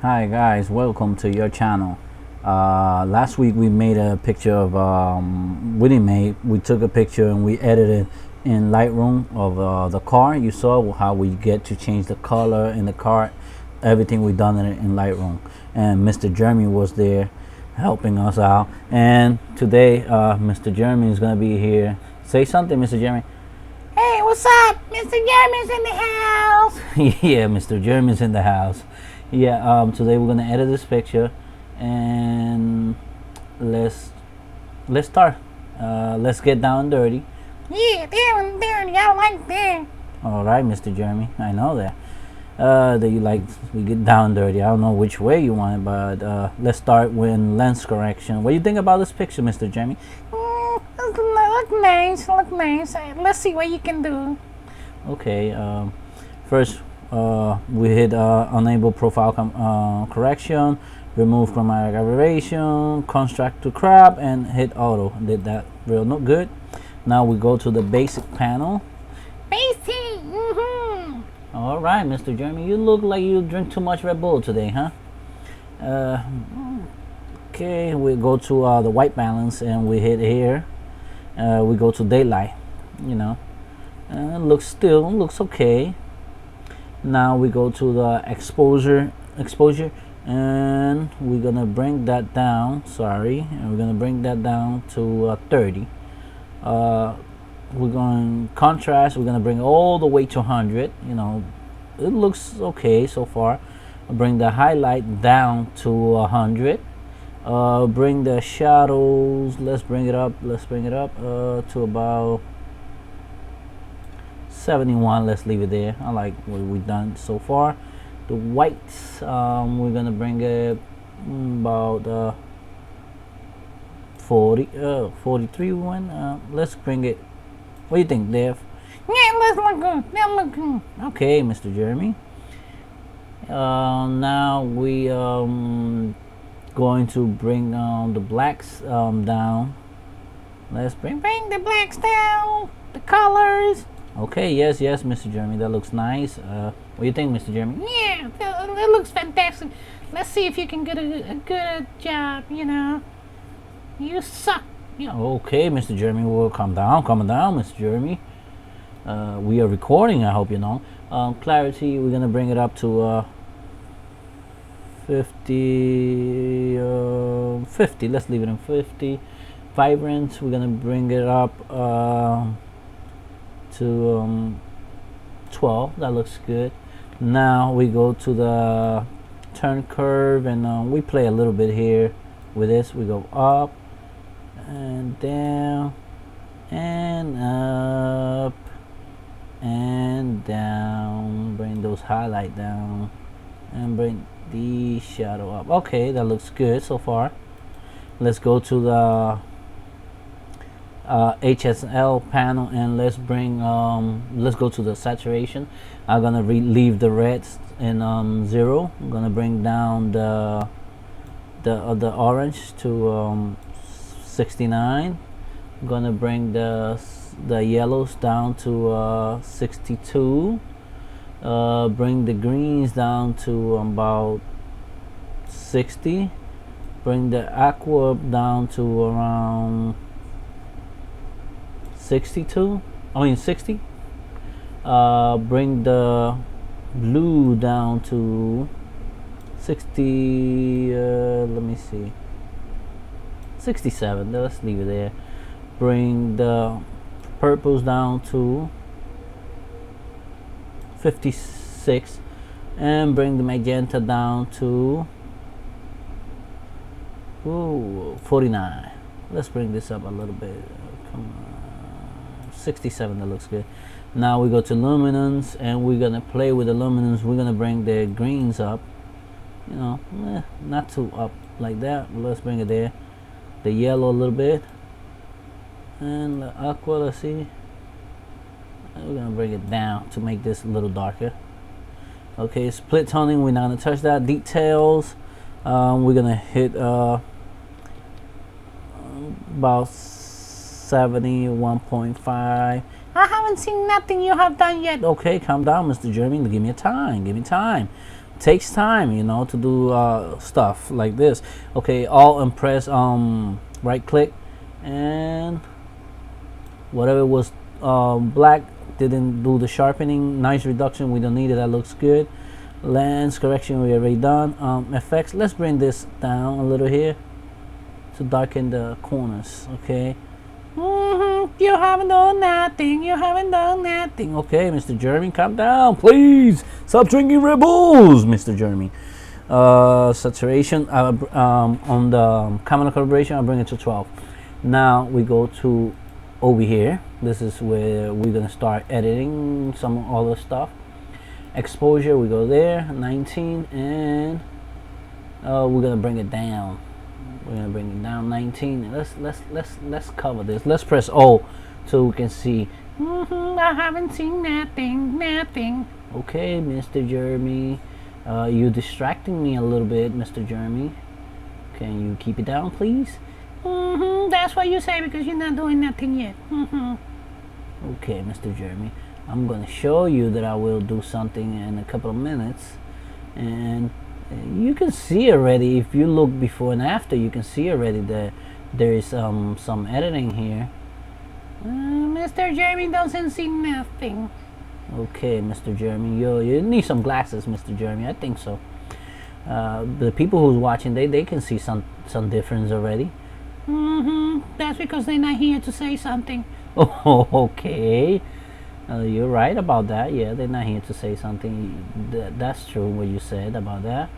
Hi guys, welcome to your channel. Last week we made a picture of we took a picture and we edited in Lightroom of the car. You saw how we get to change the color in the car, everything we done in Lightroom, and Mr. Jeremy was there helping us out. And today Mr. Jeremy is gonna be here. Say something, Mr. Jeremy. Hey, what's up? Mr. Jeremy's in the house. Yeah, Mr. Jeremy's in the house. Yeah, today we're gonna edit this picture, and let's start. Let's get down dirty. Yeah, down dirty. I like that. All right, Mr. Jeremy, I know that. That you like we get down dirty. I don't know which way you want it, but let's start with lens correction. What do you think about this picture, Mr. Jeremy? Look nice. Look nice. Let's see what you can do. Okay. First, we hit enable profile correction, remove chromatic aberration, contrast to crop, and hit auto. Did that real good. Now we go to the basic panel. Basic. All right, Mr. Jeremy, you look like you drink too much Red Bull today, huh? Okay, we go to the white balance and we hit here. We go to daylight. You know, looks okay. Now we go to the exposure, and we're gonna bring that down. And we're gonna bring that down to 30. We're going contrast. We're gonna bring all the way to 100. You know, it looks okay so far. Bring the highlight down to 100. Bring the shadows. Let's bring it up to about 71. Let's leave it there. I like what we've done so far. The whites, we're gonna bring it about 43 one. Let's bring it. What do you think, Dave? Yeah, let's look good. That look good. Okay, Mr. Jeremy. Now we going to bring the blacks down. Let's bring the blacks down. The colors. Okay, yes, Mr. Jeremy, that looks nice. What do you think, Mr. Jeremy? Yeah, it looks fantastic. Let's see if you can get a good job. You know, you suck. You know. Okay, Mr. Jeremy, well, calm down, Mr. Jeremy. We are recording, I hope you know. Clarity, we're gonna bring it up to 50. 50. Let's leave it in 50. Vibrance, we're gonna bring it up to 12. That looks good. Now we go to the turn curve, and we play a little bit here with this. We go up and down and up and down. Bring those highlight down and bring the shadow up. Okay, that looks good so far. Let's go to the HSL panel, and let's bring let's go to the saturation. I'm gonna leave the reds in 0. I'm gonna bring down the orange to 69. I'm gonna bring the yellows down to 62. Bring the greens down to about 60. Bring the aqua down to around 60. Bring the blue down to 60. Let me see, 67. Let's leave it there. Bring the purples down to 56, and bring the magenta down to 49. Let's bring this up a little bit. Come on, 67. That looks good. Now we go to luminance, and we're gonna play with the luminance. We're gonna bring the greens up. You know, not too up like that. Let's bring it there. The yellow a little bit, and the aqua. Let's see. We're gonna bring it down to make this a little darker. Okay, split toning, we're not gonna touch that. Details, we're gonna hit about 71.5. I haven't seen nothing you have done yet. Okay, calm down, Mr. Jeremy. Give me time. takes time, you know, to do stuff like this. Okay, Alt and press right click, and whatever was black didn't do the sharpening. Nice reduction, we don't need it, that looks good. Lens correction we already done. Effects, let's bring this down a little here to darken the corners. Okay. You haven't done nothing. You haven't done nothing. Okay, Mr. Jeremy, calm down, please. Stop drinking Red Bulls, Mr. Jeremy. Saturation on the camera calibration, I'll bring it to 12. Now we go to over here. This is where we're gonna start editing some other stuff. Exposure, we go there, 19, and we're gonna bring it down. We're gonna bring it down 19. Let's cover this. Let's press O so we can see. I haven't seen nothing. Okay, Mr. Jeremy, you distracting me a little bit, Mr. Jeremy. Can you keep it down, please? That's what you say because you're not doing nothing yet. Okay, Mr. Jeremy, I'm gonna show you that I will do something in a couple of minutes, and you can see already, if you look before and after, you can see already that there is some editing here. Mr. Jeremy doesn't see nothing. Okay, Mr. Jeremy, you need some glasses, Mr. Jeremy. I think so. The people who's watching, they can see some difference already. That's because they're not here to say something. Oh, okay. You're right about that. Yeah, they're not here to say something. That's true what you said about that.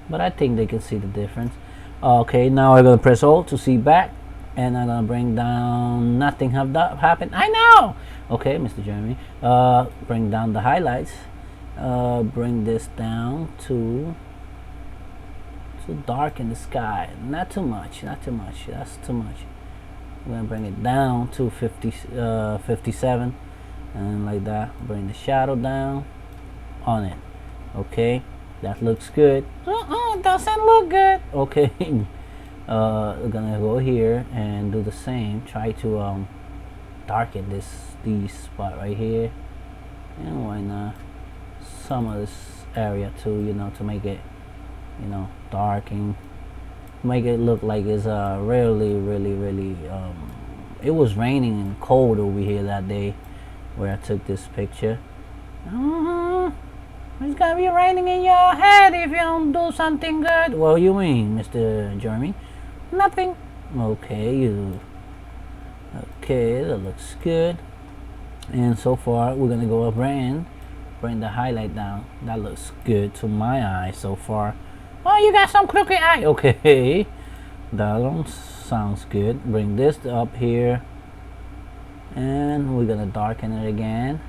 But I think they can see the difference. Okay, now I'm gonna press Alt to see back, and I'm gonna bring down. Nothing have that happened. I know. Okay, Mr. Jeremy. Bring down the highlights. Bring this down to dark in the sky. Not too much. Not too much. That's too much. We're gonna bring it down to 57. And like that, bring the shadow down on it. Okay, that looks good. Doesn't look good. Okay, we're gonna go here and do the same. Try to darken these spot right here, and why not some of this area too, you know, to make it, you know, darken, make it look like it's really it was raining and cold over here that day where I took this picture. It's gonna be raining in your head if you don't do something good. What do you mean, Mr. Jeremy? Nothing. Okay, okay, that looks good. And so far we're gonna go up and bring the highlight down. That looks good to my eye so far. Oh, you got some crooked eye. Okay, that one sounds good. Bring this up here, and we're gonna darken it again.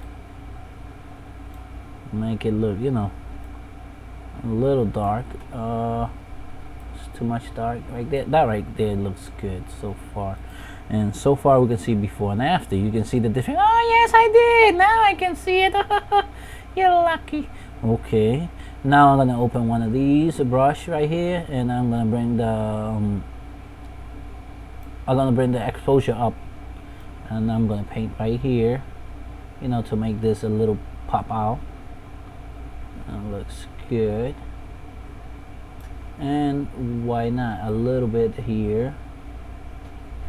Make it look, you know, a little dark. It's too much dark right there. That right there looks good so far. And so far we can see before and after. You can see the difference. Oh yes, I did. Now I can see it. You're lucky. Okay, now I'm gonna open one of these, a brush right here, and I'm gonna bring the exposure up, and I'm gonna paint right here, you know, to make this a little pop out. That looks good. And why not a little bit here?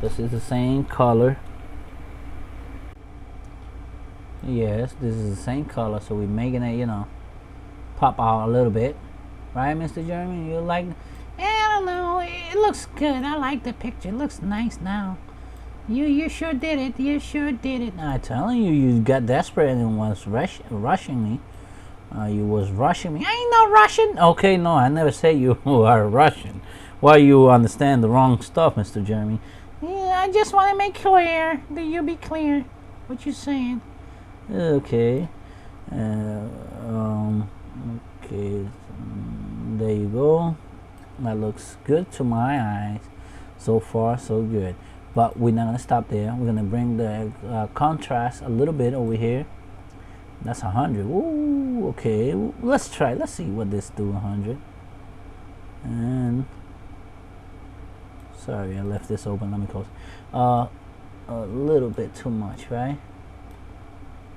This is the same color. Yes, this is the same color, so we're making it, you know, pop out a little bit, right, Mr. Jeremy? You like? I don't know. It looks good. I like the picture. It looks nice now. You sure did it. You sure did it. I'm telling you, you got desperate and was rushing me. You was rushing me. I ain't no Russian. Okay, no, I never said you are Russian. Why you understand the wrong stuff, Mr. Jeremy? Yeah, I just want to make clear that you be clear what you're saying. Okay. Okay. There you go. That looks good to my eyes. So far, so good. But we're not gonna stop there. We're gonna bring the contrast a little bit over here. That's 100. Ooh, okay. Let's try. Let's see what this do. 100. And sorry, I left this open. Let me close. A little bit too much, right?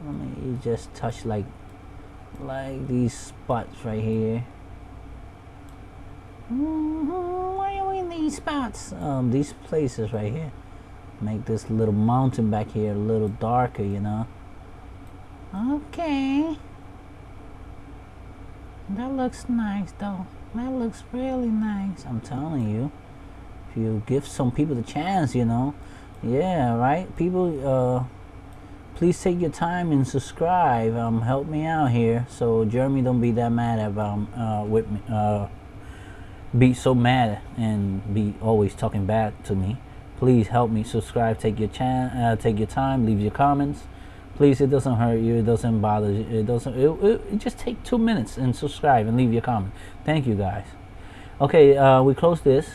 Let me just touch like these spots right here. Why are we in these spots? These places right here make this little mountain back here a little darker, you know. Okay. That looks nice, though. That looks really nice. I'm telling you, if you give some people the chance, you know. Yeah, right. People, please take your time and subscribe. Help me out here, so Jeremy don't be that mad about with me. Be so mad and be always talking bad to me. Please help me subscribe. Take your take your time. Leave your comments. Please, it doesn't hurt you. It doesn't bother you. It doesn't. It just take 2 minutes and subscribe and leave your comment. Thank you guys. Okay, we close this.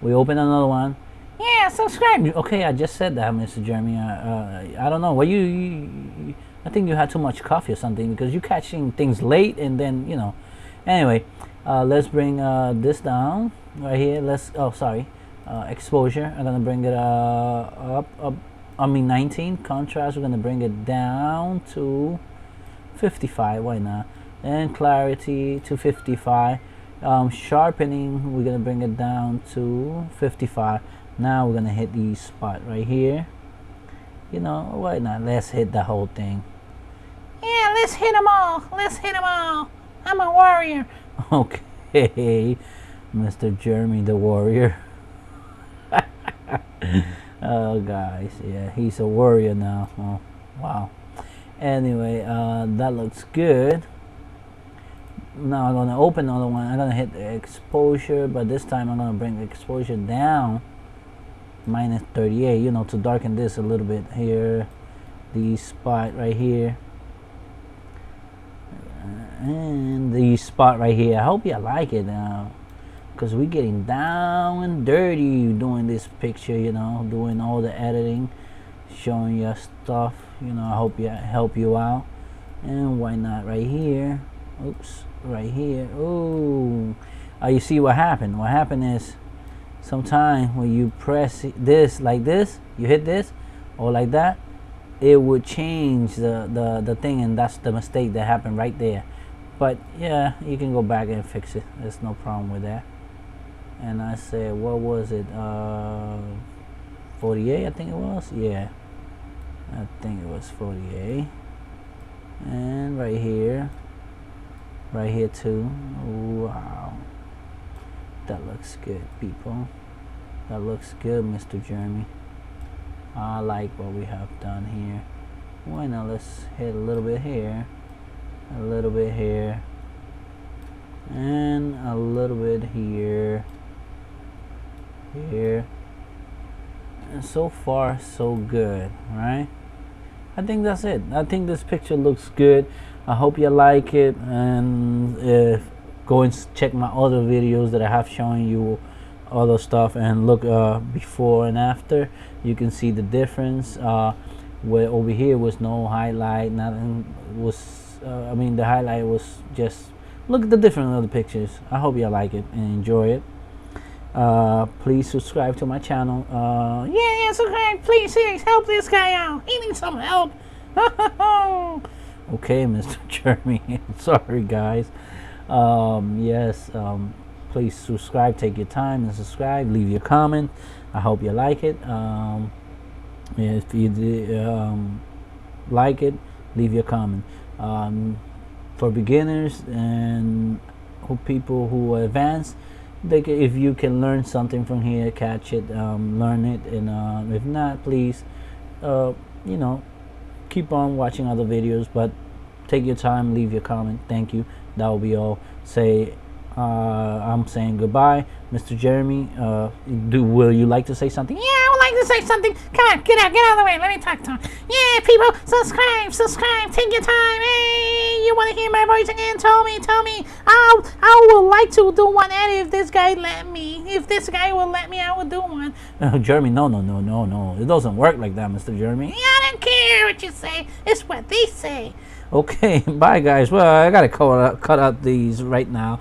We open another one. Yeah, subscribe. Okay, I just said that, Mr. Jeremy. I don't know. Well, you I think you had too much coffee or something, because you catching things late and then, you know. Anyway, let's bring this down right here. Let's. Oh, sorry. Exposure. I'm gonna bring it up. I mean 19. Contrast. We're gonna bring it down to 55. Why not? And clarity to 55. Sharpening. We're gonna bring it down to 55. Now we're gonna hit the spot right here. You know, why not? Let's hit the whole thing. Yeah, let's hit them all. Let's hit them all. I'm a warrior. Okay, Mr. Jeremy the warrior. Oh, guys, yeah, he's a warrior now. Oh, wow. Anyway, that looks good. Now I'm gonna open another one. I'm gonna hit the exposure, but this time I'm gonna bring the exposure down minus 38, you know, to darken this a little bit here. The spot right here. And the spot right here. I hope you like it now, because we're getting down and dirty doing this picture, you know, doing all the editing, showing your stuff, you know. I hope you help you out. And why not right here? Oops, right here. Oh, you see what happened? What happened is, sometimes when you press this like this, you hit this or like that, it would change the thing, and that's the mistake that happened right there. But yeah, you can go back and fix it. There's no problem with that. And I said, what was it? 48, I think it was. Yeah, I think it was 48. And right here too. Wow, that looks good, people. That looks good, Mr. Jeremy. I like what we have done here. Why not? Let's hit a little bit here, a little bit here, and a little bit here, here. And so far, so good, right? I think that's it. I think this picture looks good. I hope you like it, and go and check my other videos that I have showing you other stuff, and look before and after. You can see the difference. Where over here was no highlight, nothing was. I mean, the highlight was just. Look at the difference of the pictures. I hope you like it and enjoy it. Please subscribe to my channel. Yeah, subscribe. Please, help this guy out. He needs some help. Okay, Mr. Jeremy. Sorry, guys. Yes. Please subscribe. Take your time and subscribe. Leave your comment. I hope you like it. If you like it, leave your comment. For beginners and people who are advanced, if you can learn something from here, catch it, learn it, and if not, please, you know, keep on watching other videos, but take your time, leave your comment. Thank you. That will be all. I'm saying goodbye, Mr. Jeremy. Will you like to say something? Yeah, I would like to say something. Come on, get out of the way. Let me talk to him. Yeah, people, subscribe. Take your time. Hey, you want to hear my voice again? Tell me. I would like to do one edit if this guy let me. If this guy will let me, I would do one. Jeremy, no. It doesn't work like that, Mr. Jeremy. Yeah, I don't care what you say. It's what they say. Okay, bye guys. Well, I gotta cut out these right now.